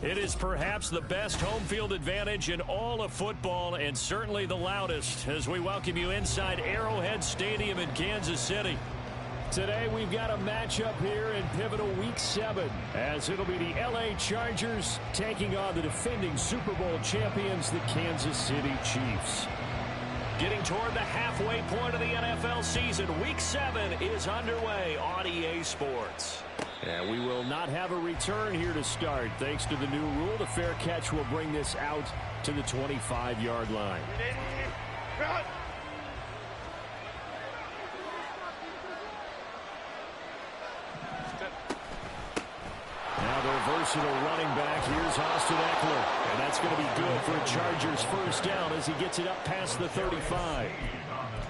It is perhaps the best home field advantage in all of football and certainly the loudest as we welcome you inside Arrowhead Stadium in Kansas City. Today we've got a matchup here in pivotal Week 7 as it'll be the LA Chargers taking on the defending Super Bowl champions, the Kansas City Chiefs. Getting toward the halfway point of the NFL season, Week 7 is underway on EA Sports. And we will not have a return here to start. Thanks to the new rule, the fair catch will bring this out to the 25-yard line. Now their versatile running back, here's Austin Eckler. And that's going to be good for a Chargers first down as he gets it up past the 35.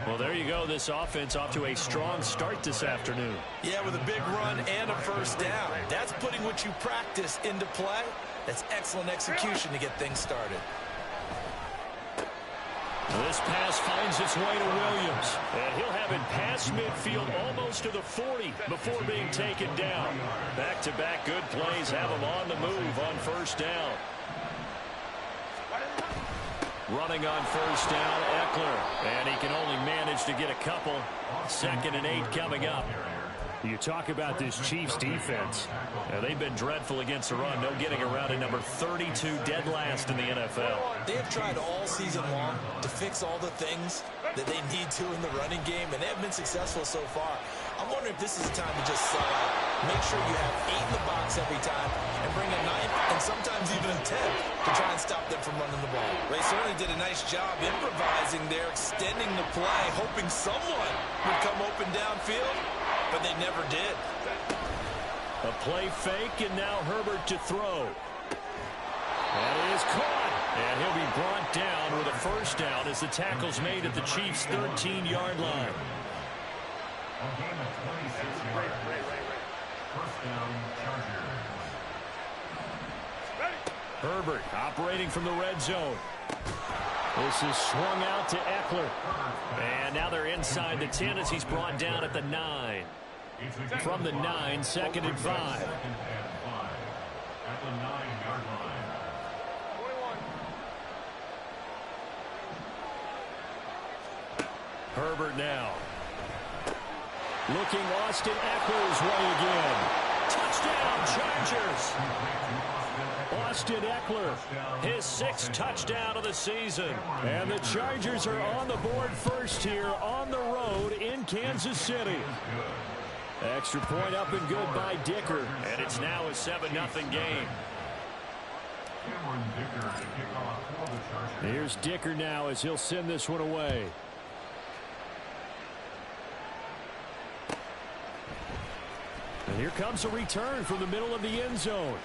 Well, there you go. This offense off to a strong start this afternoon. Yeah, with a big run and a first down. That's putting what you practice into play. That's excellent execution to get things started. This pass finds its way to Williams. And he'll have it past midfield almost to the 40 before being taken down. Back-to-back good plays have him on the move on first down. Running on first down, Eckler. And he can only manage to get a couple. 2nd and 8 coming up. You talk about this Chiefs defense. Now, they've been dreadful against the run. No getting around at number 32, dead last in the NFL. They have tried all season long to fix all the things that they need to in the running game, and they have been successful so far. I'm wondering if this is a time to just sell out. Make sure you have 8 in the box every time and bring a 9th and sometimes even a 10th to try and stop them from running the ball. They certainly did a nice job improvising there, extending the play, hoping someone would come open downfield, but they never did. A play fake, and now Herbert to throw. That is caught. And he'll be brought down with a first down as the tackle's made at the Chiefs' 13-yard line. Herbert operating from the red zone. This is swung out to Eckler. And now they're inside the 10 as he's brought down at the 9. From the 9, 2nd and 5. Herbert now. Looking Austin Eckler's way again. Touchdown, Chargers. Austin Eckler, his 6th touchdown of the season. And the Chargers are on the board first here on the road in Kansas City. Extra point up and good by Dicker. And it's now a 7-0 game. Here's Dicker now as he'll send this one away. And here comes a return from the middle of the end zone.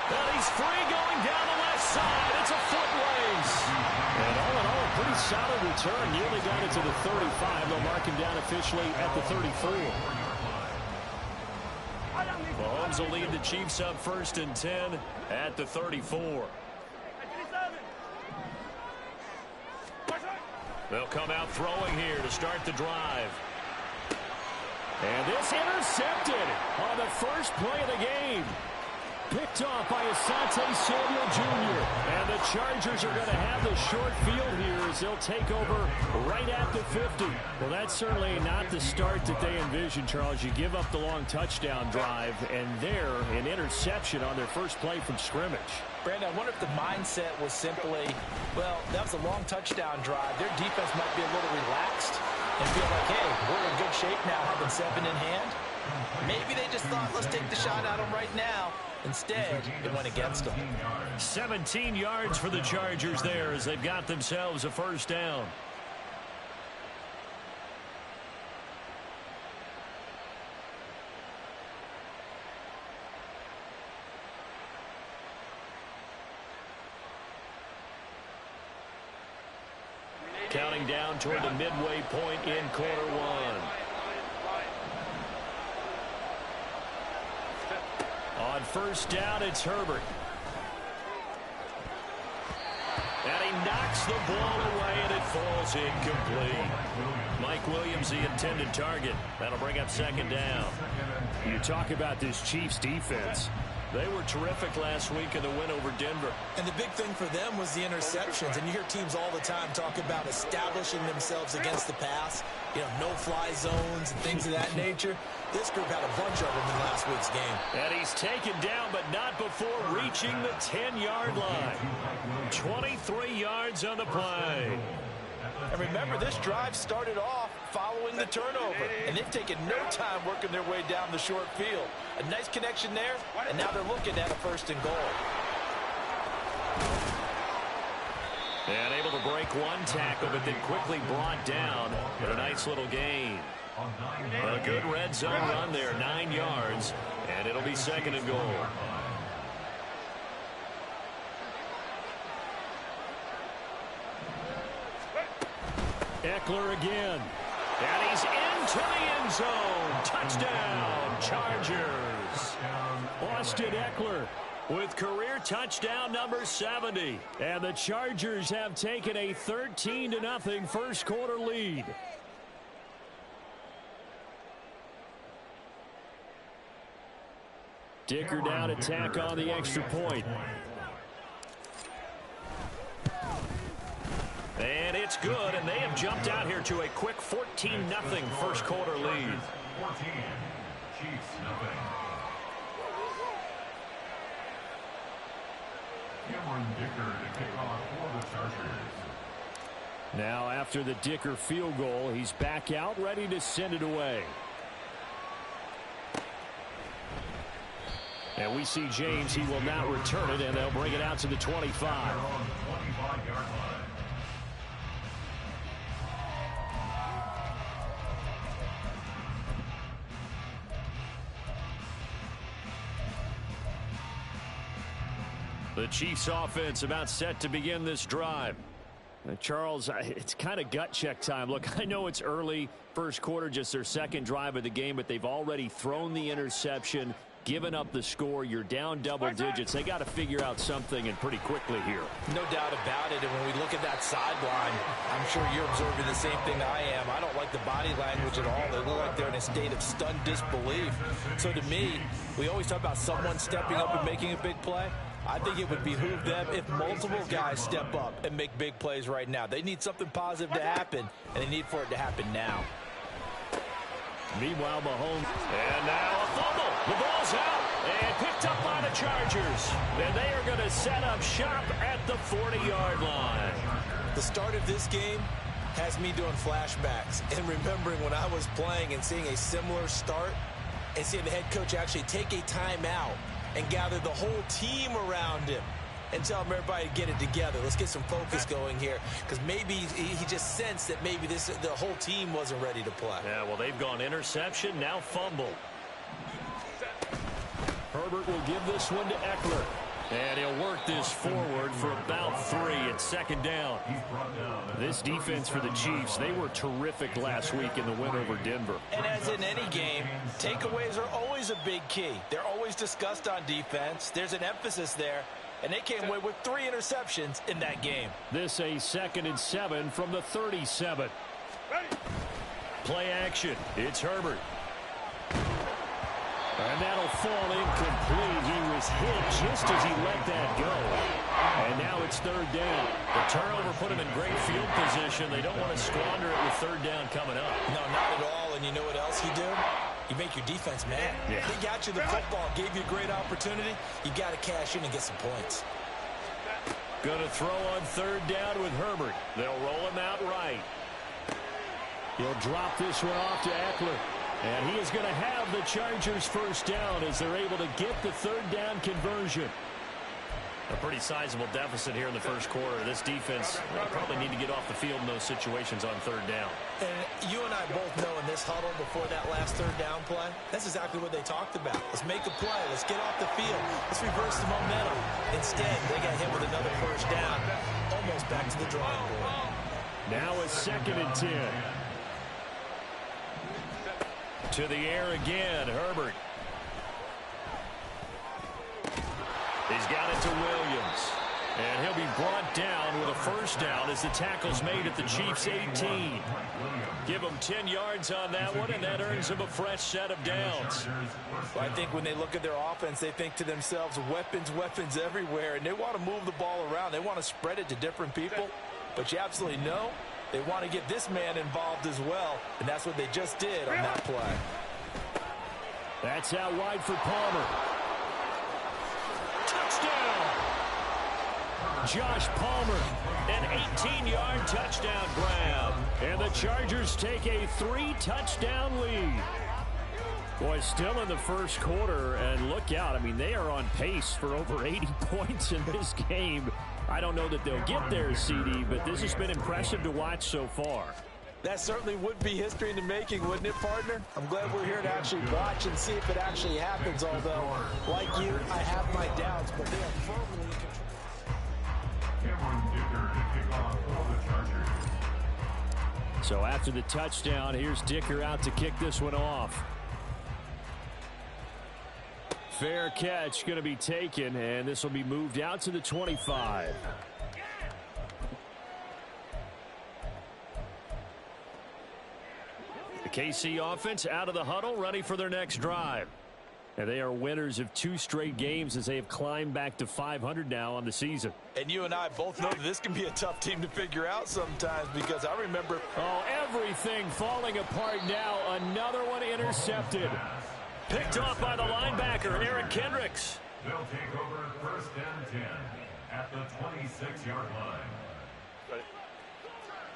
And he's free going down the left side. It's a foot race. And all in all, a pretty solid return. Nearly got it to the 35. They'll mark him down officially at the 34. Mahomes will lead the Chiefs up 1st and 10 at the 34. They'll come out throwing here to start the drive. And this intercepted on the first play of the game. Picked off by Asante Samuel Jr. And the Chargers are going to have the short field here as they'll take over right at the 50. Well, that's certainly not the start that they envisioned, Charles. You give up the long touchdown drive, and there, an interception on their first play from scrimmage. Brandon, I wonder if the mindset was simply, well, that was a long touchdown drive. Their defense might be a little relaxed and feel like, hey, we're in good shape now, having 7 in hand. Maybe they just thought, let's take the shot at them right now. Instead, it went against them. 17 yards for the Chargers there as they've got themselves a first down. Counting down toward the midway point in quarter 1. On first down, it's Herbert. And he knocks the ball away, and it falls incomplete. Mike Williams, the intended target. That'll bring up 2nd down. You talk about this Chiefs defense. They were terrific last week in the win over Denver. And the big thing for them was the interceptions. And you hear teams all the time talk about establishing themselves against the pass, no-fly zones and things of that nature. This group had a bunch of them in last week's game. And he's taken down, but not before reaching the 10-yard line. 23 yards on the play. And remember, this drive started off following the turnover, and they've taken no time working their way down the short field. A nice connection there, and now they're looking at a 1st and goal. And able to break one tackle, but then quickly brought down. But a nice little gain. A good red zone run there, 9 yards, and it'll be 2nd and goal. Eckler again. And he's into the end zone. Touchdown, Chargers. Austin Eckler with career touchdown number 70. And the Chargers have taken a 13-0 first quarter lead. Dicker down to tack on the extra point. And it's good, and they have jumped out here to a quick 14-0 first quarter lead. 14, Chiefs nothing. Cameron Dicker to kick off for the Chargers. Now after the Dicker field goal, he's back out ready to send it away. And we see James, he will not return it, and they'll bring it out to the 25. The Chiefs offense about set to begin this drive. Charles, it's kind of gut check time. Look, I know it's early, first quarter, just their 2nd drive of the game, but they've already thrown the interception, given up the score. You're down double digits. They got to figure out something, and pretty quickly here. No doubt about it. And when we look at that sideline, I'm sure you're observing the same thing I am. I don't like the body language at all. They look like they're in a state of stunned disbelief. So to me, we always talk about someone stepping up and making a big play. I think it would behoove them if multiple guys step up and make big plays right now. They need something positive to happen, and they need for it to happen now. Meanwhile, Mahomes, and now a fumble. The ball's out and picked up by the Chargers. And they are going to set up shop at the 40-yard line. The start of this game has me doing flashbacks and remembering when I was playing and seeing a similar start and seeing the head coach actually take a timeout and gather the whole team around him and tell him everybody to get it together. Let's get some focus going here, because maybe he just sensed that maybe the whole team wasn't ready to play. Yeah, well, they've gone interception, now fumble. Herbert will give this one to Eckler. And he'll work this forward for about 3 at 2nd down. This defense for the Chiefs, they were terrific last week in the win over Denver. And as in any game, takeaways are always a big key. They're always discussed on defense. There's an emphasis there. And they came away with 3 interceptions in that game. This a 2nd and 7 from the 37. Play action. It's Herbert. And that'll fall incomplete. He was hit just as he let that go. And now it's 3rd down. The turnover put him in great field position. They don't want to squander it with 3rd down coming up. No, not at all. And you know what else you do? You make your defense mad. Yeah. They got you the football, gave you a great opportunity. You got to cash in and get some points. Going to throw on 3rd down with Herbert. They'll roll him out right. He'll drop this one off to Eckler. And he is going to have the Chargers 1st down as they're able to get the 3rd down conversion. A pretty sizable deficit here in the first quarter. This defense probably need to get off the field in those situations on 3rd down. And you and I both know in this huddle before that last 3rd down play, that's exactly what they talked about. Let's make a play. Let's get off the field. Let's reverse the momentum. Instead, they got hit with another 1st down, almost back to the drawing board. Now a 2nd and 10. To the air again, Herbert. He's got it to Williams. And he'll be brought down with a 1st first down as the tackle's made at the Chiefs' 18. Give them 10 yards on that one, and that earns them a fresh set of downs. Well, I think when they look at their offense, they think to themselves, weapons, weapons everywhere, and they want to move the ball around. They want to spread it to different people, but you absolutely know they want to get this man involved as well, and that's what they just did on that play. That's out wide for Palmer. Touchdown! Josh Palmer, an 18-yard touchdown grab. And the Chargers take a 3-touchdown lead. Boy, still in the first quarter, and look out. I mean, they are on pace for over 80 points in this game. I don't know that they'll get there, CD, but this has been impressive to watch so far. That certainly would be history in the making, wouldn't it, partner? I'm glad we're here to actually watch and see if it actually happens, although, like you, I have my doubts, but they are firmly in control. So after the touchdown, here's Dicker out to kick this one off. Fair catch going to be taken, and this will be moved out to the 25. The KC offense out of the huddle, ready for their next drive. And they are winners of 2 straight games as they have climbed back to 500 now on the season. And you and I both know that this can be a tough team to figure out sometimes, because I remember... Oh, everything falling apart now. Another one intercepted. Picked off by the linebacker, Eric Kendricks. They'll take over 1st and 10 at the 26-yard line.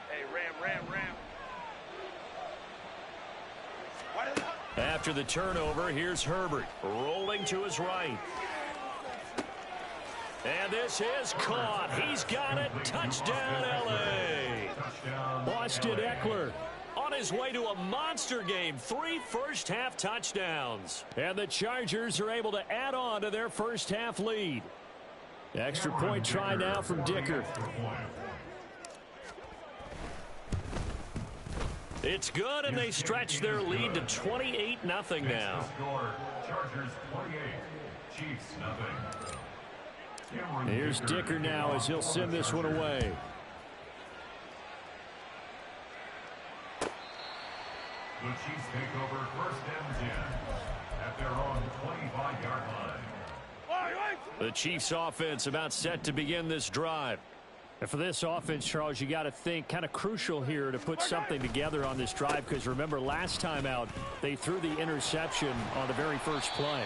Hey, Ram. After the turnover, here's Herbert rolling to his right. And this is caught. He's got it. Touchdown, L.A. Austin Eckler on his way to a monster game. 3 first-half touchdowns. And the Chargers are able to add on to their first-half lead. Extra point try now from Dicker. It's good, and they stretch their lead to 28-0 now. Chargers 28, Chiefs nothing. Here's Dicker now as he'll send this one away. The Chiefs take over 1st and 10 at their own 25-yard line. The Chiefs offense about set to begin this drive. And for this offense, Charles, you got to think kind of crucial here to put something together on this drive, because remember last time out they threw the interception on the very first play.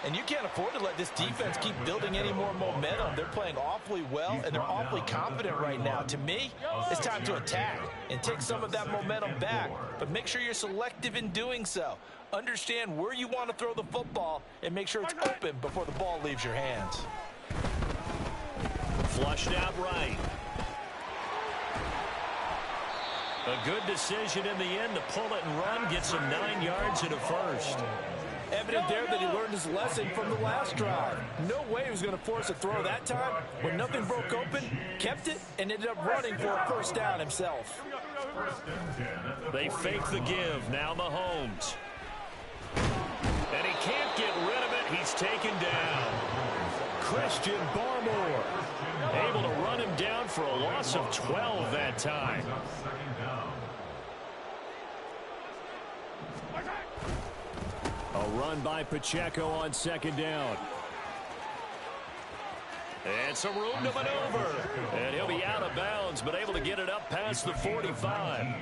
And you can't afford to let this defense keep building any more momentum. They're playing awfully well, and they're awfully confident right now. To me, it's time to attack and take some of that momentum back. But make sure you're selective in doing so. Understand where you want to throw the football and make sure it's open before the ball leaves your hands. Flushed out right. A good decision in the end to pull it and run. Gets him 9 yards and a first. Evident there that he learned his lesson from the last drive. No way he was going to force a throw that time. When nothing broke open, kept it, and ended up running for a first down himself. They fake the give. Now Mahomes. And he can't get rid of it. He's taken down. Christian Barmore able to run him down for a loss of 12 that time. A run by Pacheco on 2nd down. And some room to maneuver. And he'll be out of bounds, but able to get it up past the 45.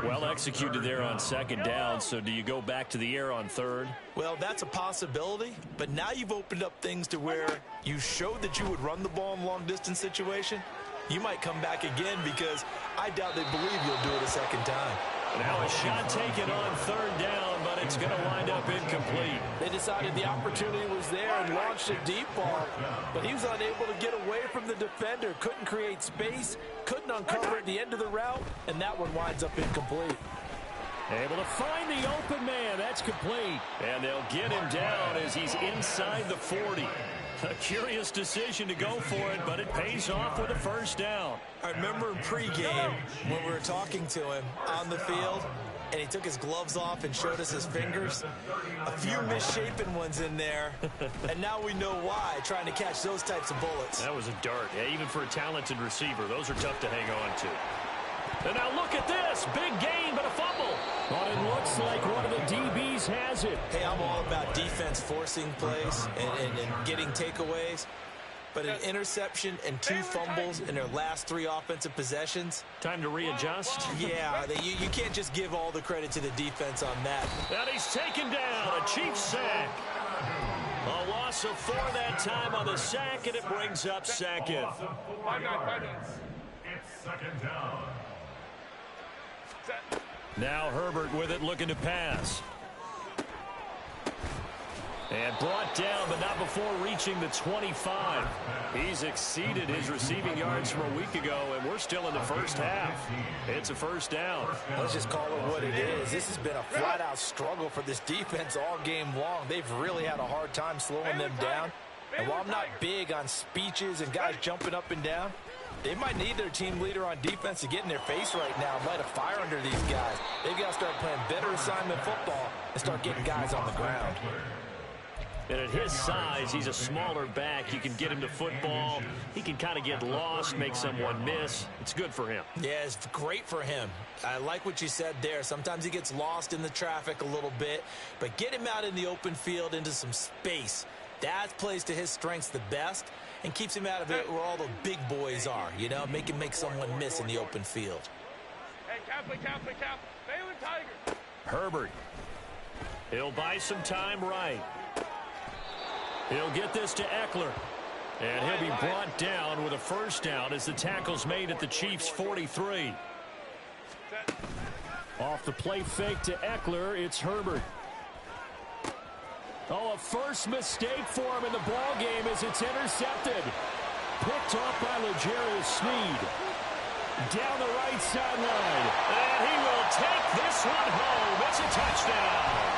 Well executed there on 2nd down. So do you go back to the air on 3rd? Well, that's a possibility, but now you've opened up things to where you showed that you would run the ball in long-distance situation. You might come back again, because I doubt they believe you'll do it a 2nd time. Now a shot taken on 3rd down, but it's going to wind up incomplete. They decided the opportunity was there and launched a deep ball, but he was unable to get away from the defender, couldn't create space, couldn't uncover at the end of the route, and that one winds up incomplete. Able to find the open man. That's complete. And they'll get him down as he's inside the 40. A curious decision to go for it, but it pays off with a first down. I remember in pregame when we were talking to him on the field, and he took his gloves off and showed us his fingers. A few misshapen ones in there, and now we know why, trying to catch those types of bullets. That was a dart. Yeah, even for a talented receiver, those are tough to hang on to. And now look at this. Big gain, but a fumble. But it looks like one of the DBs has it. Hey, I'm all about defense forcing plays and getting takeaways. But an interception and 2 fumbles in their last 3 offensive possessions. Time to readjust. Yeah, you can't just give all the credit to the defense on that. And he's taken down. A Chiefs sack. A loss of 4 that time on the sack, and it brings up second. It's second down. Now Herbert with it, looking to pass. And brought down, but not before reaching the 25. He's exceeded his receiving yards from a week ago, and we're still in the first half. It's a first down. Let's just call it what it is. This has been a flat-out struggle for this defense all game long. They've really had a hard time slowing them down. And while I'm not big on speeches and guys jumping up and down, they might need their team leader on defense to get in their face right now and light a fire under these guys. They've got to start playing better assignment football and start getting guys on the ground. And at his size, he's a smaller back. You can get him to football. He can kind of get lost, make someone miss. It's good for him. Yeah, it's great for him. I like what you said there. Sometimes he gets lost in the traffic a little bit, but get him out in the open field into some space. That plays to his strengths the best and keeps him out of it where all the big boys are, you know, make him make someone miss in the open field. Hey, cap. Baylor Tiger. Herbert. He'll buy some time right. He'll get this to Eckler. And he'll be brought down with a first down as the tackle's made at the Chiefs' 43. Off the play fake to Eckler, it's Herbert. Oh, a first mistake for him in the ball game as it's intercepted. Picked off by L'Jarius Sneed. Down the right sideline. And he will take this one home. It's a touchdown.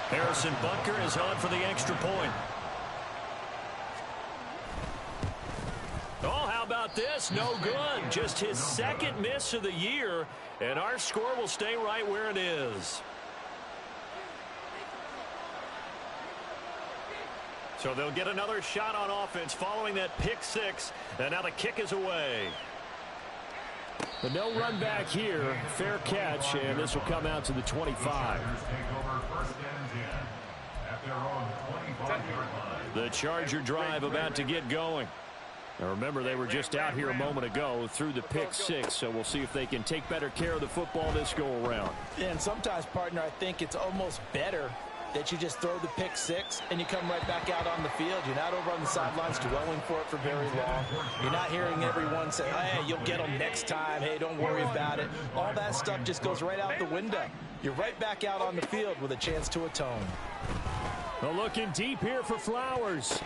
Harrison Butker is on for the extra point. Oh, how about this? No good. Just his second miss of the year, and our score will stay right where it is. So they'll get another shot on offense following that pick 6, and now the kick is away. But no run back here. Fair catch, and this will come out to the 25. The Charger drive about to get going. Now remember, they were just out here a moment ago through the pick 6, so we'll see if they can take better care of the football this go around. Yeah, and sometimes, partner, I think it's almost better that you just throw the pick 6 and you come right back out on the field. You're not over on the sidelines dwelling for it for very long. You're not hearing everyone say, hey, you'll get them next time. Hey, don't worry about it. All that stuff just goes right out the window. You're right back out on the field with a chance to atone. Well, looking deep here for Flowers.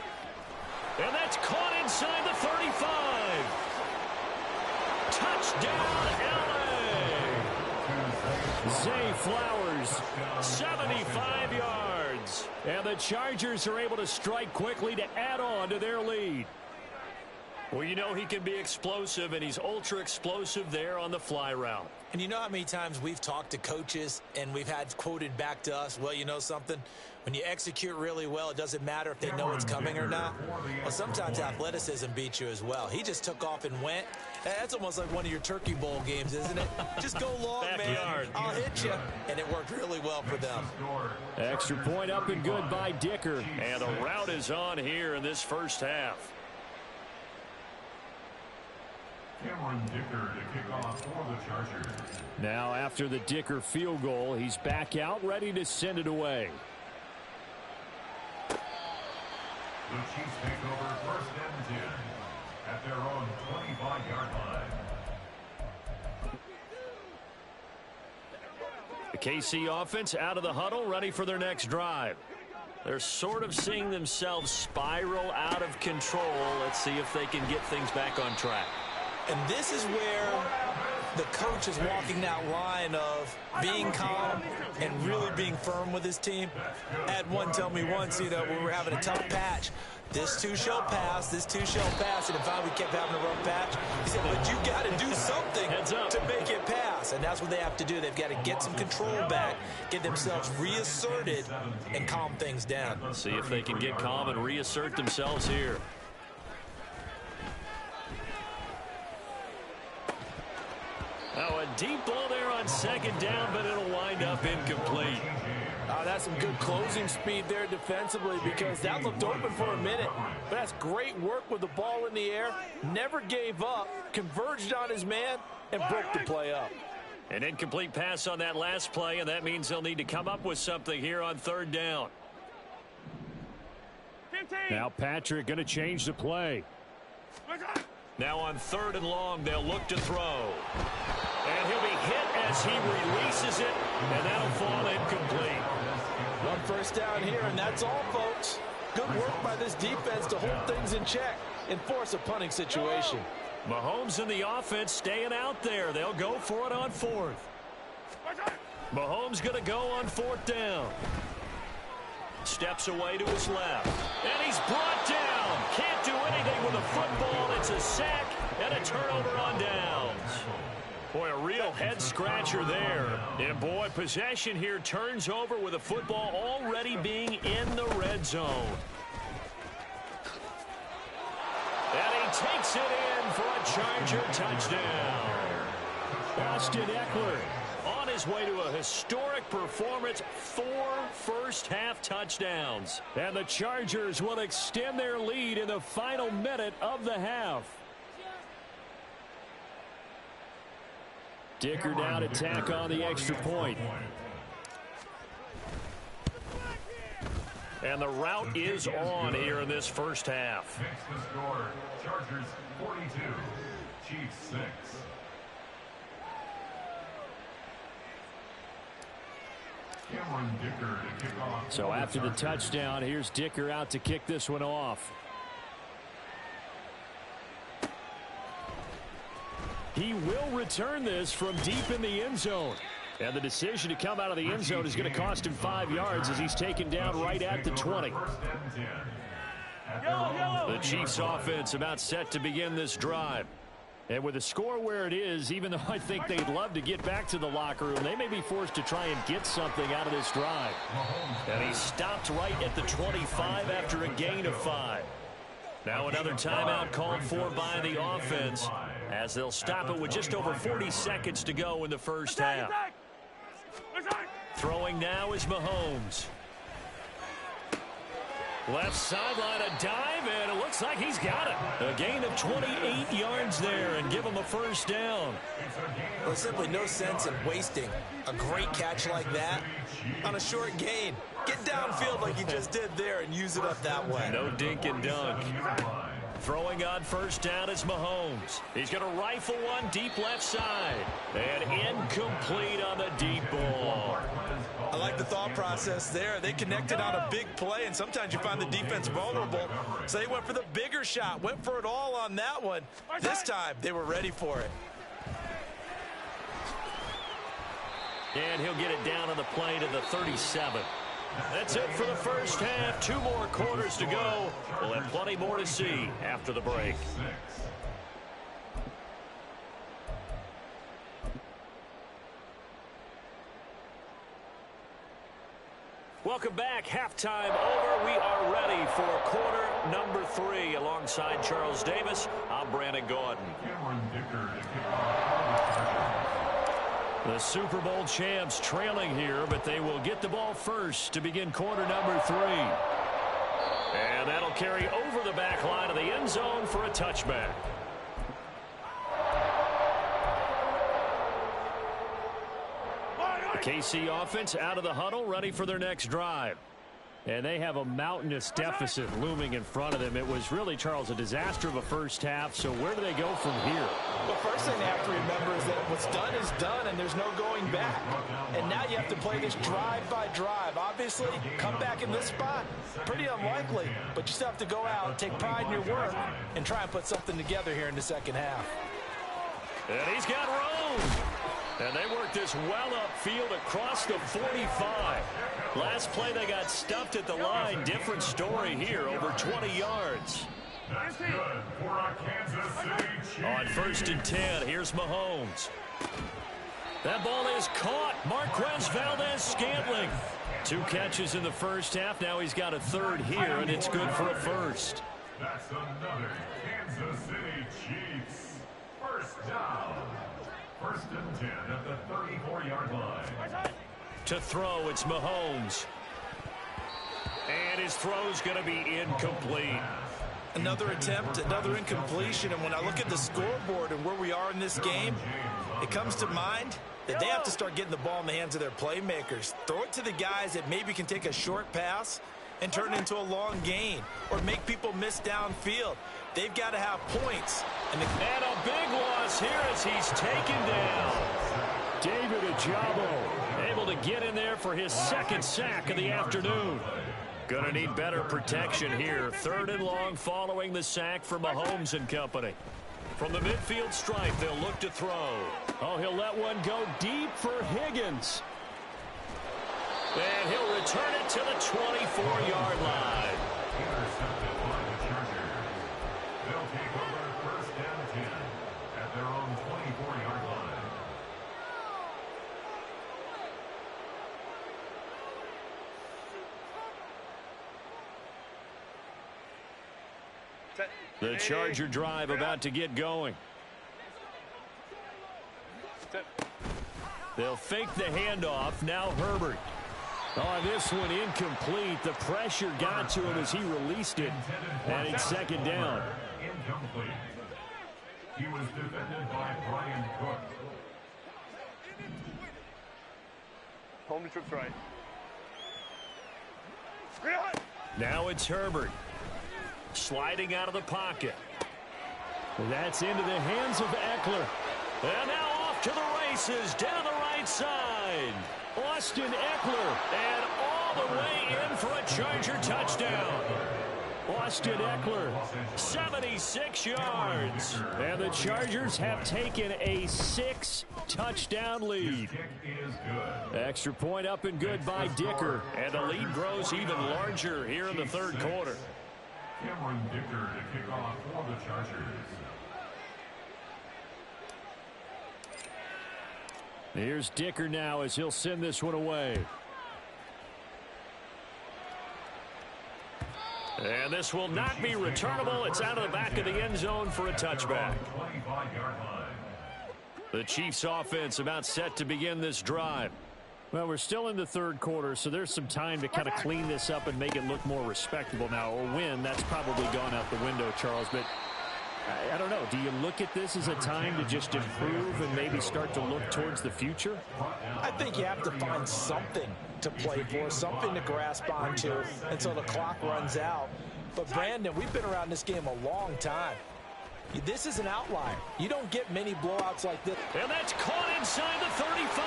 And that's caught inside the 35. Touchdown, L.A. Zay Flowers, 75 yards. And the Chargers are able to strike quickly to add on to their lead. Well, you know he can be explosive, and he's ultra explosive there on the fly route. And you know how many times we've talked to coaches and we've had quoted back to us, well, you know something? When you execute really well, it doesn't matter if they know it's coming or not. Well, sometimes athleticism beats you as well. He just took off and went. That's almost like one of your Turkey Bowl games, isn't it? Just go long, man. I'll hit you. And it worked really well for them. Extra point up and good by Dicker. And the route is on here in this first half. Cameron Dicker to kick off for the Chargers. Now after the Dicker field goal, he's back out ready to send it away. The Chiefs take over first and 10 at their own 25-yard line. The KC offense out of the huddle, ready for their next drive. They're sort of seeing themselves spiral out of control. Let's see if they can get things back on track. And this is where the coach is walking that line of being calm and really being firm with his team. I had one tell me once, when we were having a tough patch, this too shall pass, this too shall pass. And if we kept having a rough patch, he said, but you got to do something to make it pass. And that's what they have to do. They've got to get some control back, get themselves reasserted, and calm things down. Let's see if they can get calm and reassert themselves here. Oh, a deep ball there on second down, but it'll wind up incomplete. That's some good closing speed there defensively, because that looked open for a minute. But that's great work with the ball in the air. Never gave up, converged on his man, and broke the play up. An incomplete pass on that last play, and that means they'll need to come up with something here on third down. 15. Now Patrick going to change the play. Now on third and long, they'll look to throw. And he'll be hit as he releases it, and that'll fall incomplete. One first down here, and that's all, folks. Good work by this defense to hold things in check and force a punting situation. Mahomes and the offense staying out there. They'll go for it on fourth. Mahomes going to go on fourth down. Steps away to his left. And he's brought down. Can't do anything with a football. It's a sack and a turnover on downs. Boy, a real head-scratcher there. And, boy, possession here turns over with a football already being in the red zone. And he takes it in for a Charger touchdown. Austin Eckler on his way to a historic performance, 4 first-half touchdowns. And the Chargers will extend their lead in the final minute of the half. Dicker down to tack on the extra point. And the route is on here in this first half. Next to score, Chargers 42, Chiefs 6. Cameron Dicker to kick off. So after the touchdown, here's Dicker out to kick this one off. He will return this from deep in the end zone. And the decision to come out of the end zone is going to cost him 5 yards as he's taken down right at the 20. The Chiefs offense about set to begin this drive. And with the score where it is, even though I think they'd love to get back to the locker room, they may be forced to try and get something out of this drive. And he stopped right at the 25 after a gain of 5. Now another timeout called for by the offense as they'll stop it with just over 40 seconds to go in the first half. Throwing now is Mahomes. Left sideline, a dive, and it looks like he's got it. A gain of 28 yards there and give him a first down. There's simply no sense in wasting a great catch like that on a short gain. Get downfield like you just did there and use it up that way. No dink and dunk. Throwing on first down is Mahomes. He's going to rifle one deep left side. And incomplete on the deep ball. I like the thought process there. They connected on a big play, and sometimes you find the defense vulnerable. So they went for the bigger shot, went for it all on that one. This time, they were ready for it. And he'll get it down on the play to the 37. That's it for the first half. 2 more quarters to go. We'll have plenty more to see after the break. Welcome back. Halftime over. We are ready for quarter number 3. Alongside Charles Davis, I'm Brandon Gaudin. The Super Bowl champs trailing here, but they will get the ball first to begin quarter number 3. And that'll carry over the back line of the end zone for a touchback. The KC offense out of the huddle, ready for their next drive. And they have a mountainous deficit looming in front of them. It was really, Charles, a disaster of a first half. So where do they go from here? The first thing they have to remember is that what's done is done, and there's no going back. And now you have to play this drive by drive. Obviously, come back in this spot, pretty unlikely. But you still have to go out and take pride in your work and try and put something together here in the second half. And he's got room. And they work this well upfield across the 45. Last play they got stuffed at the line. Different story here, over 20 yards. That's good for a Kansas City Chiefs. On 1st and 10, here's Mahomes. That ball is caught. Marquez Valdez-Scantling. 2 catches in the first half. Now he's got a 3rd here, and it's good for a 1st. That's another Kansas City Chiefs. First down. 1st and 10 at the 34-yard line. To throw, it's Mahomes. And his throw's going to be incomplete. Another attempt, another incompletion. And when I look at the scoreboard and where we are in this game, it comes to mind that they have to start getting the ball in the hands of their playmakers. Throw it to the guys that maybe can take a short pass and turn it into a long gain or make people miss downfield. They've got to have points. And a big loss here as he's taken down. David Ojabo able to get in there for his 2nd sack of the afternoon. Going to need better protection here. 3rd and long following the sack for Mahomes and company. From the midfield stripe, they'll look to throw. Oh, he'll let one go deep for Higgins. And he'll return it to the 24-yard line. Intercepted by the Chargers. They'll take over 1st and 10 at their own 24-yard line. The Charger drive about to get going. They'll fake the handoff. Now Herbert. On this one, incomplete. The pressure got to him as he released it. And it's 2nd down. Incomplete. He was defended by Brian Cook. Home trips right. Now it's Herbert. Sliding out of the pocket. That's into the hands of Eckler. And now off to the races down the right side. Austin Eckler. And all the way in for a Charger touchdown. Austin Eckler, 76 yards. And the Chargers have taken a 6-touchdown lead. Extra point up and good by Dicker. And the lead grows even larger here in the 3rd quarter. Cameron Dicker to kick off for the Chargers. Here's Dicker now as he'll send this one away. And this will not be returnable. It's out of the back of the end zone for a touchback. The Chiefs offense about set to begin this drive. Well, we're still in the 3rd quarter, so there's some time to kind of clean this up and make it look more respectable now. Or win, that's probably gone out the window, Charles. But I don't know. Do you look at this as a time to just improve and maybe start to look towards the future? I think you have to find something to play for, something to grasp onto until the clock runs out. But, Brandon, we've been around this game a long time. This is an outlier. You don't get many blowouts like this. And that's caught inside the 35.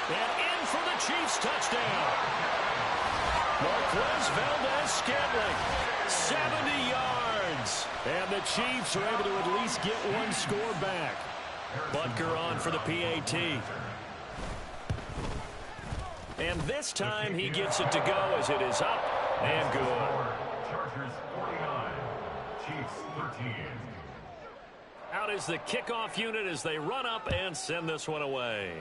And in for the Chiefs touchdown. Marquez Valdez-Scantling, 70 yards. And the Chiefs are able to at least get one score back. Butker on for the PAT. And this time he gets it to go as it is up and good. Chargers 49, Chiefs 13. Out is the kickoff unit as they run up and send this one away.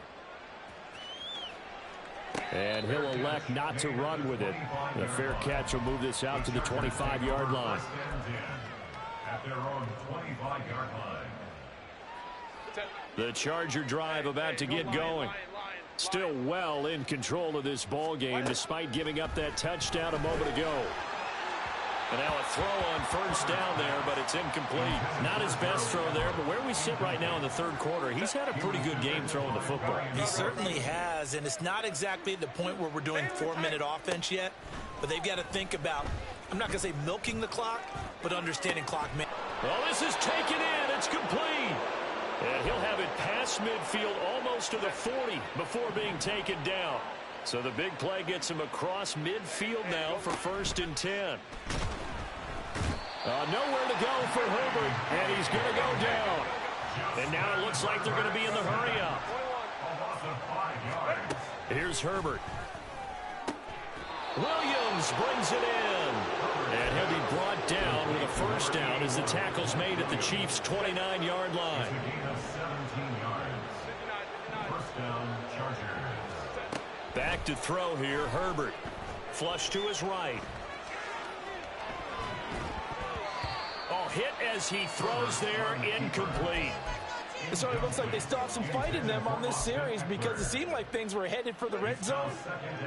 And he'll elect not to run with it. The fair catch will move this out to the 25-yard line. At their own 25-yard line. The Charger drive about to get going. Still well in control of this ball game despite giving up that touchdown a moment ago. And now a throw on 1st down there, but it's incomplete. Not his best throw there, but where we sit right now in the 3rd quarter, he's had a pretty good game throwing the football. He certainly has, and it's not exactly at the point where we're doing 4-minute offense yet, but they've got to think about, I'm not going to say milking the clock, but understanding clock management. Well, this is taken in. It's complete. And he'll have it past midfield almost to the 40 before being taken down. So the big play gets him across midfield now for 1st and 10. Nowhere to go for Herbert, and he's going to go down. And now it looks like they're going to be in the hurry-up. Here's Herbert. Williams brings it in. And he'll be brought down with a first down as the tackle's made at the Chiefs' 29-yard line. Back to throw here, Herbert. Flush to his right. Oh, hit as he throws there, incomplete. So it looks like they still have some fight in them on this series because it seemed like things were headed for the red zone.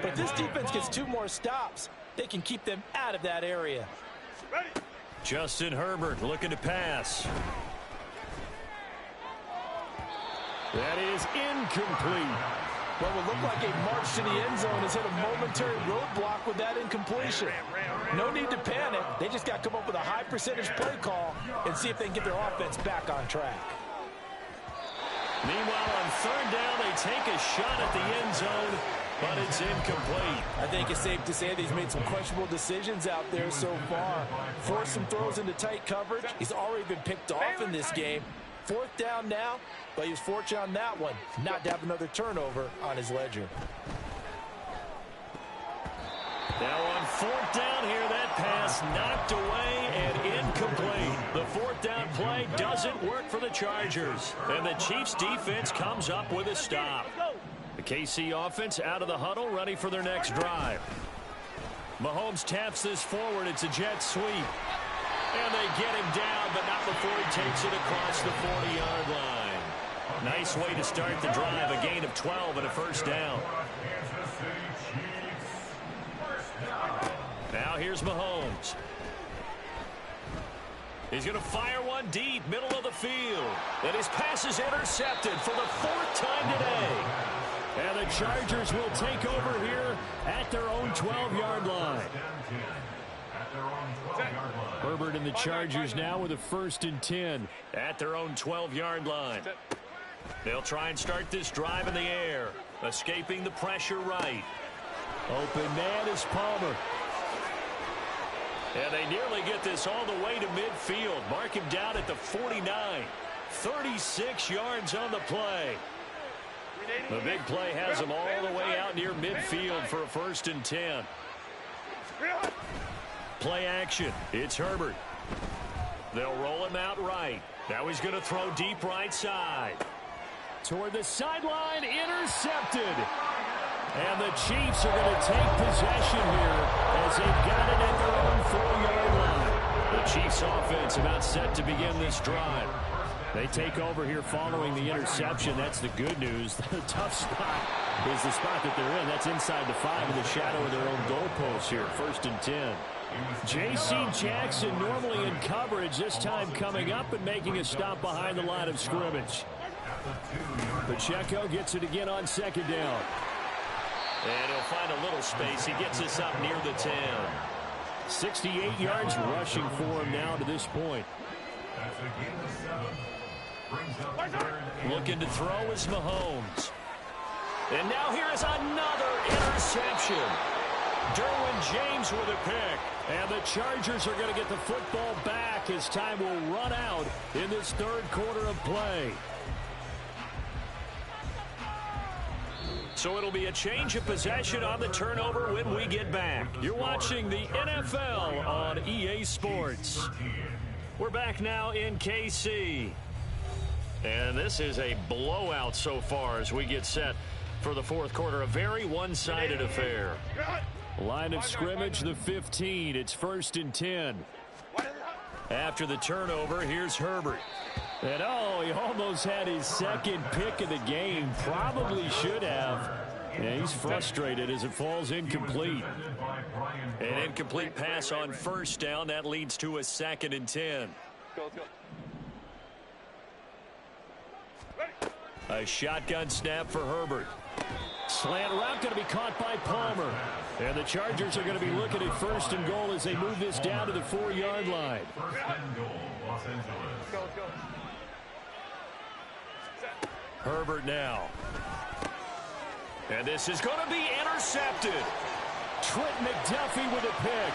But this defense gets 2 more stops. They can keep them out of that area. Justin Herbert looking to pass. That is incomplete. What would look like a march to the end zone has hit a momentary roadblock with that incompletion. No need to panic. They just got to come up with a high percentage play call and see if they can get their offense back on track. Meanwhile, on third down, they take a shot at the end zone, but it's incomplete. I think it's safe to say that he's made some questionable decisions out there so far. Forced some throws into tight coverage. He's already been picked off in this game. 4th down now, but he was fortunate on that one not to have another turnover on his ledger. Now on 4th down here, that pass knocked away and incomplete. The 4th down play doesn't work for the Chargers, and the Chiefs defense comes up with a stop. The KC offense out of the huddle, ready for their next drive. Mahomes taps this forward. It's a jet sweep. And they get him down, but not before he takes it across the 40-yard line. Nice way to start the drive, a gain of 12 and a first down. Now here's Mahomes. He's going to fire one deep, middle of the field. And his pass is intercepted for the 4th time today. And the Chargers will take over here at their own 12-yard line. Herbert and the Chargers now with a 1st and 10 at their own 12-yard line. They'll try and start this drive in the air, escaping the pressure right. Open man is Palmer. And they nearly get this all the way to midfield. Mark him down at the 49. 36 yards on the play. The big play has him all the way out near midfield for a 1st and 10. Play action. It's Herbert. They'll roll him out right. Now he's going to throw deep right side. Toward the sideline, intercepted. And the Chiefs are going to take possession here as they've got it at their own 4-yard line. The Chiefs offense about set to begin this drive. They take over here following the interception. That's the good news. The tough spot is the spot that they're in. That's inside the 5 in the shadow of their own goalpost here. 1st and 10. J.C. Jackson normally in coverage, this time coming up and making a stop behind the line of scrimmage. Pacheco gets it again on 2nd down. And he'll find a little space. He gets us up near the 10. 68 yards rushing for him now to this point. Looking to throw is Mahomes. And now here is another interception. Derwin James with a pick. And the Chargers are going to get the football back as time will run out in this 3rd quarter of play. So it'll be a change of possession on the turnover when we get back. You're watching the NFL on EA Sports. We're back now in KC. And this is a blowout so far as we get set for the 4th quarter. A very one-sided affair. Line of scrimmage, the 15. It's 1st and 10. After the turnover, here's Herbert. And oh, he almost had his 2nd pick of the game. Probably should have. Yeah, he's frustrated as it falls incomplete. An incomplete pass on 1st down. That leads to a 2nd and 10. A shotgun snap for Herbert. Slant route going to be caught by Palmer. And the Chargers are going to be looking at 1st and goal as they move this down to the 4-yard line. Herbert now. And this is going to be intercepted. Trent McDuffie with a pick.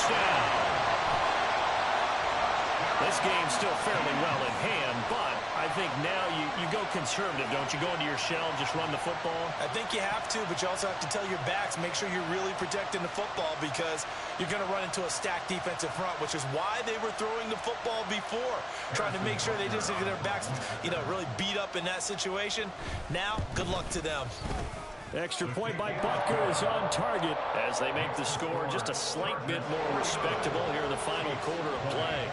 touchdown. This game's still fairly well in hand, but I think now you go conservative, don't you? Go into your shell and just run the football? I think you have to, but you also have to tell your backs, make sure you're really protecting the football because you're going to run into a stacked defensive front, which is why they were throwing the football before, trying to make sure they just get their backs, really beat up in that situation. Now, good luck to them. Extra point by Butker is on target as they make the score just a slight bit more respectable here in the final quarter of play.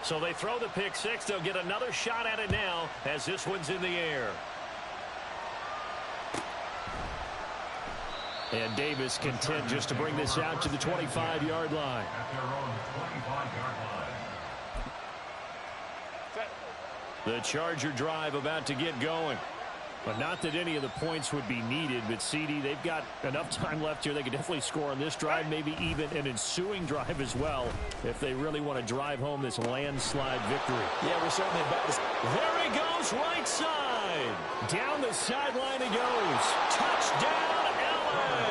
So they throw the pick six. They'll get another shot at it now as this one's in the air. And Davis content just to bring this out to the 25-yard line. The Charger drive about to get going. But not that any of the points would be needed, but CD, they've got enough time left here. They could definitely score on this drive, maybe even an ensuing drive as well, if they really want to drive home this landslide victory. Yeah, we're certainly about this. There he goes, right side. Down the sideline he goes. Touchdown, LA.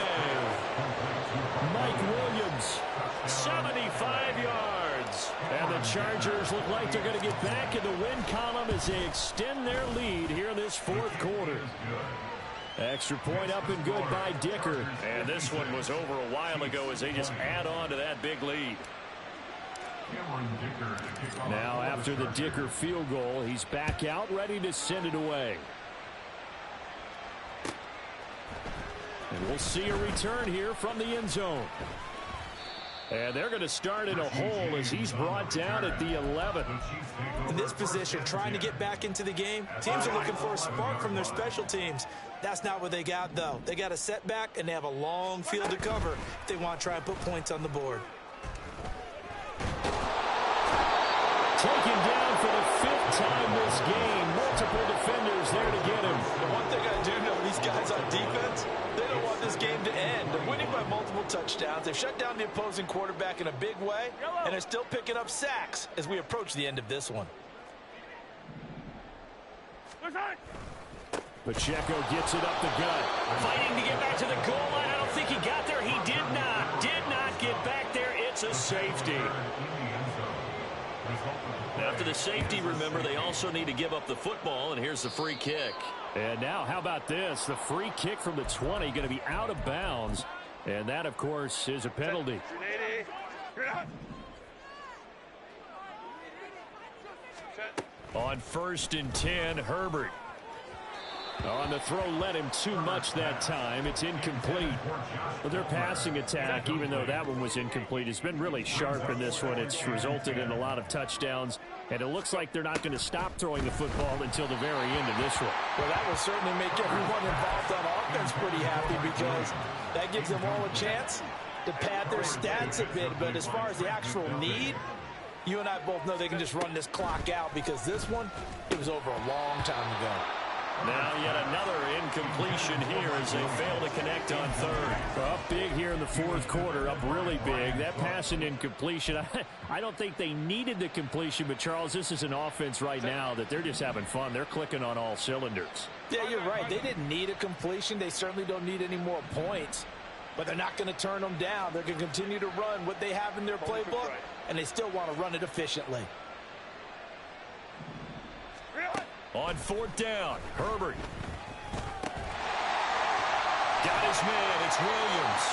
Mike Williams, 75 yards. And the Chargers look like they're going to get back in the win column as they extend their lead here in this fourth quarter. Extra point up and good by Dicker. And this one was over a while ago as they just add on to that big lead. Now after the Dicker field goal, he's back out ready to send it away. And we'll see a return here from the end zone. And they're going to start in a hole as he's brought down at the 11. In this position, trying to get back into the game, teams are looking for a spark from their special teams. That's not what they got, though. They got a setback, and they have a long field to cover if they want to try and put points on the board. Taken down for the fifth time this game. Multiple defenders there to get him. The one thing I do know, these guys on defense, they don't want this game to end. They're winning by multiple touchdowns. They've shut down the opposing quarterback in a big way, and they're still picking up sacks as we approach the end of this one. Pacheco gets it up the gut. Fighting to get back to the goal line. I don't think he got there. He did not get back there. It's a safety. After the safety, remember, they also need to give up the football, and here's the free kick. And now, how about this? The free kick from the 20 going to be out of bounds, and that, of course, is a penalty. On 1st and 10, Herbert. On the throw, led him too much that time. It's incomplete. But their passing attack, even though that one was incomplete, has been really sharp in this one. It's resulted in a lot of touchdowns, and it looks like they're not going to stop throwing the football until the very end of this one. Well, that will certainly make everyone involved on offense pretty happy because that gives them all a chance to pad their stats a bit. But as far as the actual need, you and I both know they can just run this clock out because this one, it was over a long time ago. Now yet another incompletion here as they fail to connect on third. Up big here in the fourth quarter, up really big. That pass and incompletion, I don't think they needed the completion, but Charles, this is an offense right now that they're just having fun. They're clicking on all cylinders. Yeah, you're right. They didn't need a completion. They certainly don't need any more points, but they're not going to turn them down. They're going to continue to run what they have in their playbook, and they still want to run it efficiently. On 4th down, Herbert. Got his man, it's Williams.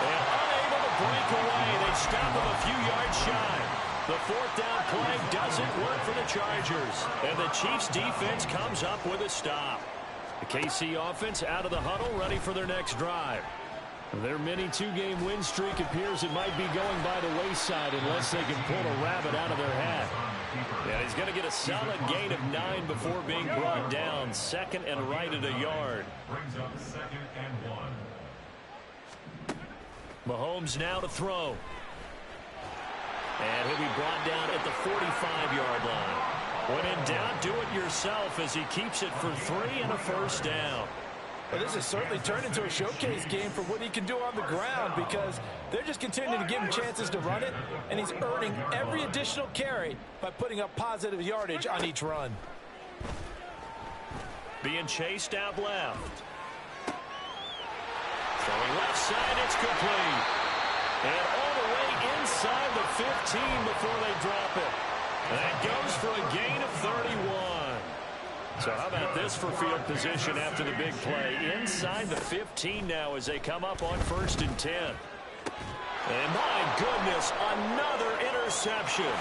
And unable to break away, they stop him a few yards shy. The 4th down play doesn't work for the Chargers. And the Chiefs defense comes up with a stop. The KC offense out of the huddle, ready for their next drive. Their mini two-game win streak appears it might be going by the wayside unless they can pull a rabbit out of their hat. And he's going to get a solid gain of 9 before being brought down. 2nd and right at a yard. Brings up 2nd and 1. Mahomes now to throw. And he'll be brought down at the 45-yard line. When in doubt, do it yourself as he keeps it for 3 and a first down. Well, this has certainly turned into a showcase game for what he can do on the ground because they're just continuing to give him chances to run it, and he's earning every additional carry by putting up positive yardage on each run. Being chased out left. Throwing left side, it's complete. And all the way inside the 15 before they drop it. That goes for a gain of 31. So how about this for field position after the big play? Inside the 15 now as they come up on 1st and 10. And my goodness, another interception.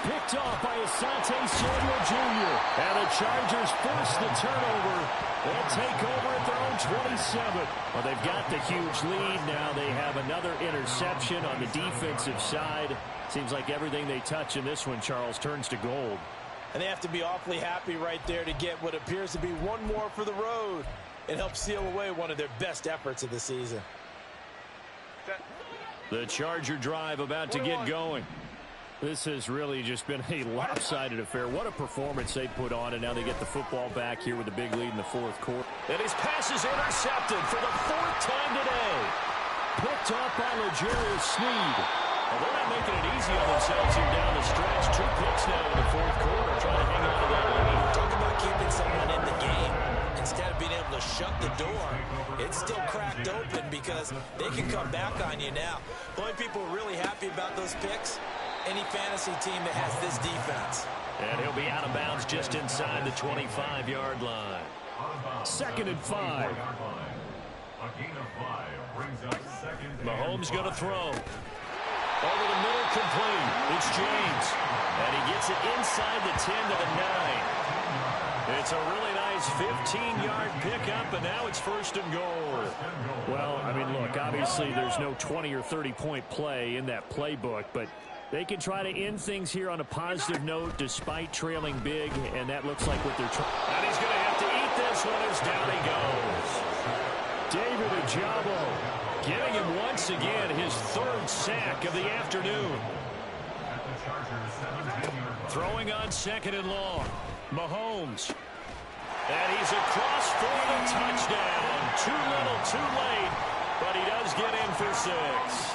Picked off by Asante Samuel Jr. And the Chargers force the turnover. They'll take over at their own 27. Well, they've got the huge lead. Now they have another interception on the defensive side. Seems like everything they touch in this one, Charles, turns to gold. And they have to be awfully happy right there to get what appears to be one more for the road. It helps seal away one of their best efforts of the season. The Charger drive about to get going. This has really just been a lopsided affair. What a performance they put on, and now they get the football back here with a big lead in the 4th quarter. And his pass is intercepted for the 4th time today. Picked off by L'Jarius Sneed. Well, they're not making it easy on themselves here down the stretch. 2 picks now in the 4th quarter, trying to hang on to that lead. Talk about keeping someone in the game. Instead of being able to shut the door, it's still cracked open because they can come back on you now. The only people really happy about those picks, any fantasy team that has this defense. And he'll be out of bounds just inside the 25-yard line. 2nd and 5. A gain of 5 brings up 2nd and Mahomes 5. going to throw. Over the middle, complete. It's James. And he gets it inside the 10 to the 9. It's a really nice 15-yard pickup, and now it's 1st and goal. Well, I mean, look, obviously there's no 20 or 30-point play in that playbook, but they can try to end things here on a positive note despite trailing big, and that looks like what they're trying. And he's going to have to eat this one as down he goes. David Ojabo giving him once again his 3rd sack of the afternoon. Throwing on 2nd and long. Mahomes. And he's across for the touchdown. Too little, too late. But he does get in for 6.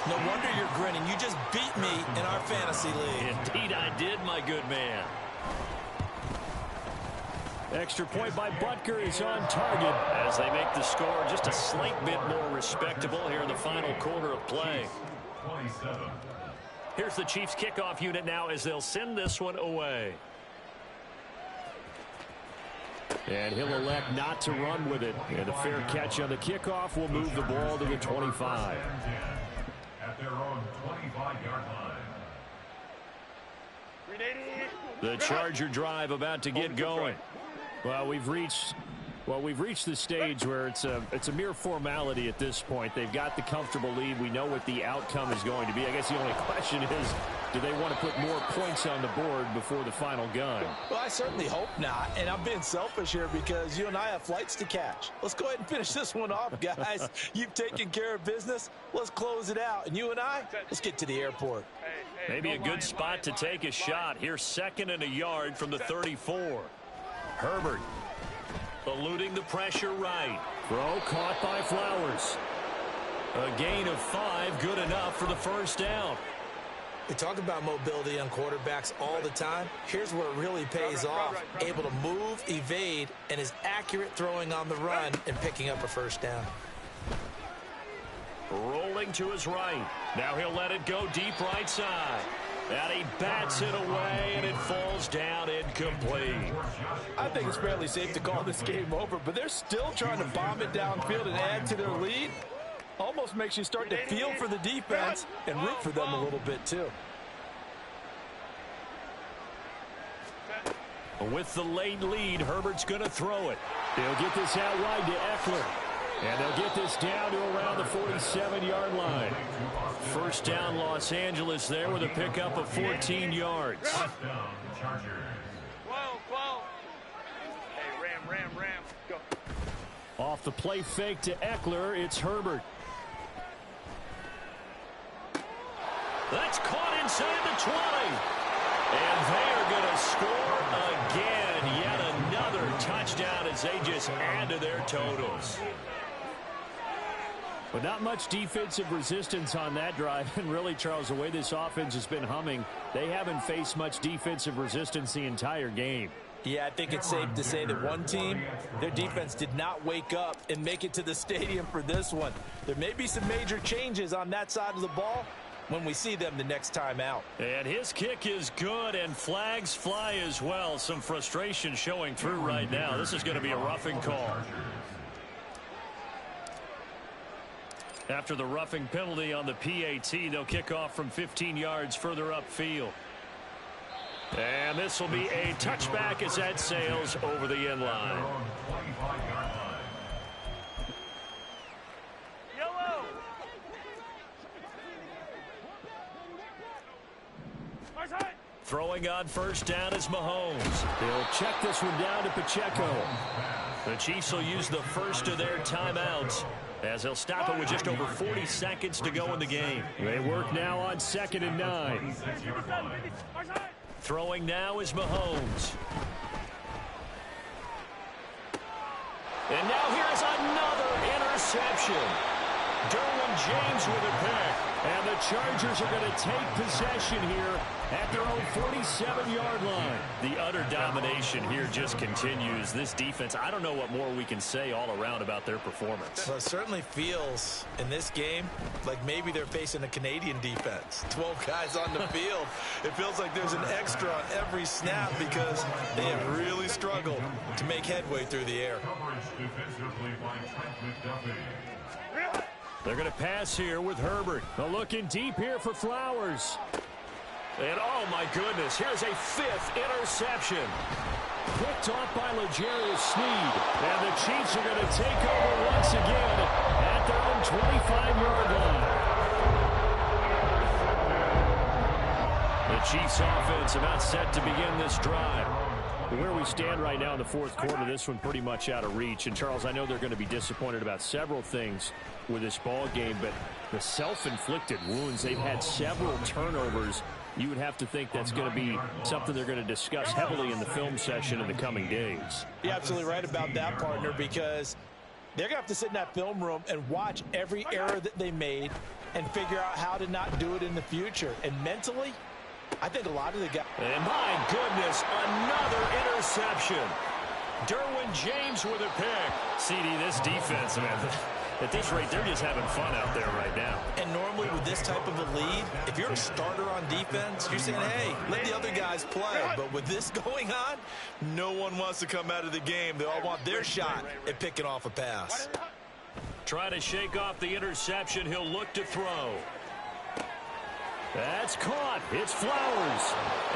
No wonder you're grinning. You just beat me in our fantasy league. Indeed I did, my good man. Extra point by Butker is on target as they make the score just a slight bit more respectable here in the final quarter of play. 27. Here's the Chiefs kickoff unit now as they'll send this one away. And he'll elect not to run with it. And a fair catch on the kickoff will move the ball to the 25. At their own 25-yard line. The Charger drive about to get going. Well, we've reached the stage where it's a mere formality at this point. They've got the comfortable lead. We know what the outcome is going to be. I guess the only question is, do they want to put more points on the board before the final gun? Well, I certainly hope not, and I'm being selfish here because you and I have flights to catch. Let's go ahead and finish this one off, guys. You've taken care of business. Let's close it out, and you and I, let's get to the airport. Maybe a good spot to take a shot. Here's 2nd and a yard from the 34. Herbert eluding the pressure right. Throw caught by Flowers. A gain of 5, good enough for the 1st down. We talk about mobility on quarterbacks all the time. Here's where it really pays off. Able to move, evade, and is accurate throwing on the run and picking up a 1st down. Rolling to his right. Now he'll let it go deep right side. And he bats it away, and it falls down incomplete. I think it's fairly safe to call this game over, but they're still trying to bomb it downfield and add to their lead. Almost makes you start to feel for the defense and root for them a little bit, too. With the late lead, Herbert's going to throw it. They'll get this out wide to Eckler. And they'll get this down to around the 47-yard line. 1st down, Los Angeles there with a pickup of 14 yards. Hey, Ram. Go. Off the play fake to Eckler, it's Herbert. That's caught inside the 20. And they are going to score again. Yet another touchdown as they just add to their totals. But not much defensive resistance on that drive. And really, Charles, the way this offense has been humming, they haven't faced much defensive resistance the entire game. Yeah, I think it's safe to say that one team, their defense did not wake up and make it to the stadium for this one. There may be some major changes on that side of the ball when we see them the next time out. And his kick is good, and flags fly as well. Some frustration showing through right now. This is going to be a roughing call. After the roughing penalty on the PAT, they'll kick off from 15 yards further upfield. And this will be a touchback as that sails over the end line. Yellow. Throwing on first down is Mahomes. They'll check this one down to Pacheco. The Chiefs will use the first of their timeouts as they'll stop it with just over 40 seconds to go in the game. They work now on 2nd and 9. Throwing now is Mahomes. And now here's another interception. Derwin James with a pick. And the Chargers are going to take possession here at their own 47-yard line. The utter domination here just continues. This defense, I don't know what more we can say all around about their performance. Well, it certainly feels in this game like maybe they're facing a Canadian defense. 12 guys on the field. It feels like there's an extra on every snap because they have really struggled to make headway through the air. They're going to pass here with Herbert. Looking deep here for Flowers. And oh my goodness, here's a 5th interception. Picked off by L'Jarius Sneed. And the Chiefs are going to take over once again at their own 25-yard line. The Chiefs offense about set to begin this drive. Where we stand right now in the fourth quarter, this one pretty much out of reach. And, Charles, I know they're going to be disappointed about several things with this ball game, but the self-inflicted wounds, they've had several turnovers. You would have to think that's going to be something they're going to discuss heavily in the film session in the coming days. You're absolutely right about that, partner, because they're going to have to sit in that film room and watch every error that they made and figure out how to not do it in the future. And mentally, I think a lot of the guys... And my goodness, another interception. Derwin James with a pick. CD, this defense, man, at this rate, they're just having fun out there right now. And normally with this type of a lead, if you're a starter on defense, you're saying, hey, let the other guys play. But with this going on, no one wants to come out of the game. They all want their shot at picking off a pass. Try to shake off the interception. He'll look to throw. That's caught. It's Flowers.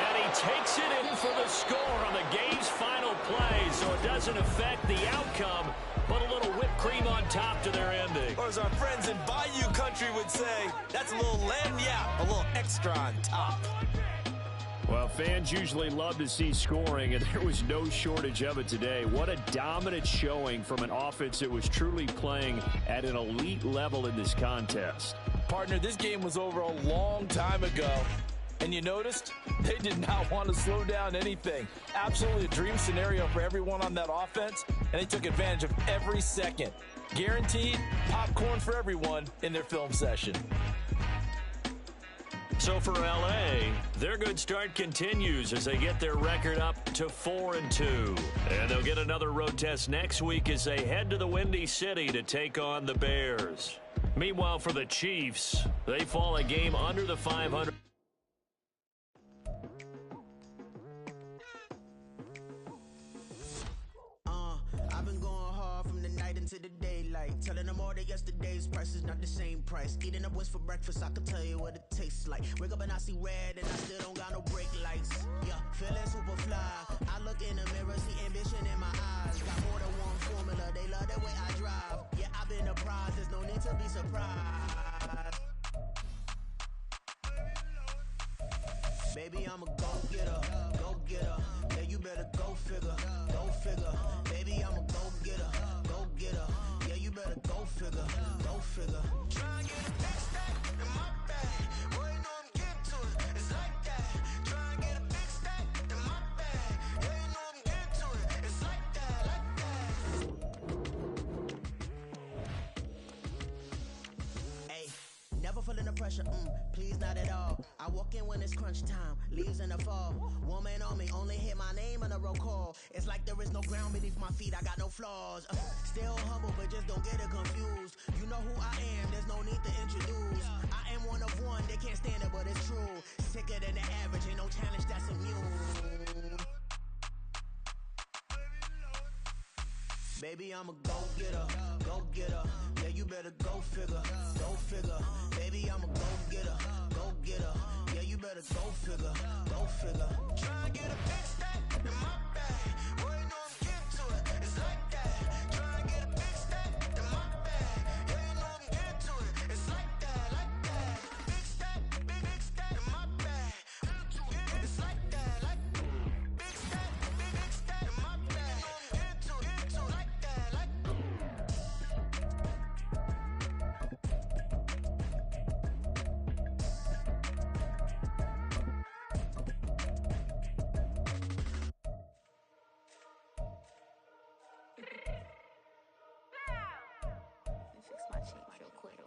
And he takes it in for the score on the game's final play, so it doesn't affect the outcome, but a little whipped cream on top to their ending. Or as our friends in Bayou Country would say, that's a little lagniappe, a little extra on top. Well, fans usually love to see scoring, and there was no shortage of it today. What a dominant showing from an offense that was truly playing at an elite level in this contest. Partner, this game was over a long time ago, and you noticed they did not want to slow down anything. Absolutely a dream scenario for everyone on that offense, and they took advantage of every second. Guaranteed popcorn for everyone in their film session. So for LA, their good start continues as they get their record up to 4-2. And they'll get another road test next week as they head to the Windy City to take on the Bears. Meanwhile, for the Chiefs, they fall a game under the 500. I've been going hard from the night into the daylight, telling them all that yesterday's price is not the same price. Eating up wings for breakfast, I can tell you what it tastes like. Wake up and I see red and I still don't got no brake lights. Yeah, feeling super fly. I look in the mirror, see ambition in my eyes. Got more than one formula, they love the way I drive. Yeah, I've been a prize, there's no need to be surprised. Baby, I'm a go-getter, go-getter. Yeah, you better go figure, go figure. Baby, I'm a go-getter, go-getter. Yeah, you better go figure, go figure. Try and get a big stack in my bag. Boy, you know I'm getting to it. It's like that. Try and get a big pressure, please not at all. I walk in when it's crunch time, leaves in the fall. Woman on me, only hit my name on the roll call. It's like there is no ground beneath my feet, I got no flaws. Still humble, but just don't get it confused. You know who I am, there's no need to introduce. I am one of one, they can't stand it, but it's true. Sicker than the average, ain't no challenge that's immune. Baby, I'm a go-getter, go-getter. Yeah, you better go figure, go figure. Baby, I'm a go-getter, go-getter. Yeah, you better go figure, go figure. Try and get a big stack in my bag. Boy, you know I'm getting to it, it's like that. Try and get a big stack in my bag. Yeah, you know I'm getting to it, it's like that, like that. Big stack in my bag. It's like that, like that. Big stack in my bag. You know I'm getting to it, like that, like that. Fix my cheek real quick.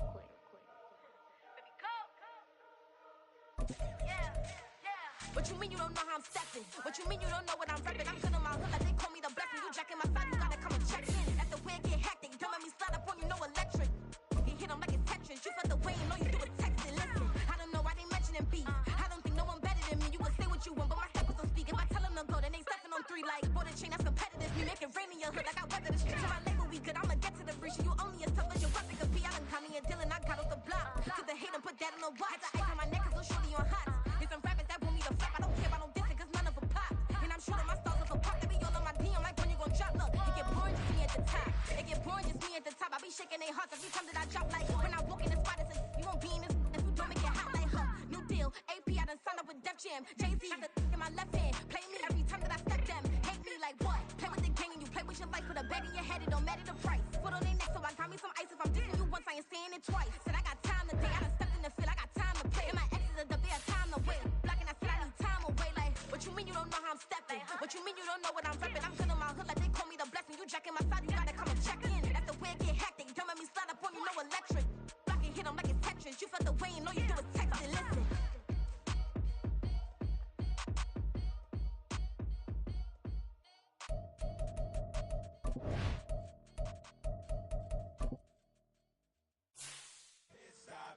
What you mean you don't know how I'm stepping? What you mean you don't know what I'm repping? I'm good on my hood like they call me the blessing. You jacking my side, you gotta come and check in. At the way it get hectic, don't make me slide up on you, no electric. You hit them like it's Tetris. You felt the way and all you do is text it. Listen, I don't know why they mentioning beef. I don't think no one better than me. You can say what you want, but my steppers don't speak. If I tell them to go, then they stepping on 3 like border chain. That's competitive. Me make it rain in your hood like I weather the street. To my label, we good. I'ma get to the breach. You only as tough as your weapon could be. I done caught me a deal and I got off the block. Cause the hate and put that on the watch. Had the ice on my neck cause little shorty on hot. There's some rappers that want me to flap. I don't care about no dissing cause none of them pop. And I'm shooting my stars off a pop. They be all on my DM like when you gon' drop. Look, it get boring just me at the top. It get boring just me at the top. I be shaking their hearts every time that I drop. Like when I walk in the spot, it's you won't be in this if you don't make it hot like her. New deal, AP, I done signed up with Def Jam. Jay-Z got the in my left hand. Play me every time that I step them. Hate me like what? Play with the gang and you play with your life. Put a bag in your head, it don't matter the price. Foot on their neck, so I got me some ice. If I'm dissing you once, I ain't saying it twice. Said I got time today, I done stepped in the field, I got time to play. And my exes are the bare time to wait. Blocking, I said I need time away. Like, what you mean you don't know how I'm stepping? What you mean you don't know what I'm repping? I'm good on my hood like they call me the blessing. You jacking my side, you gotta come and check it.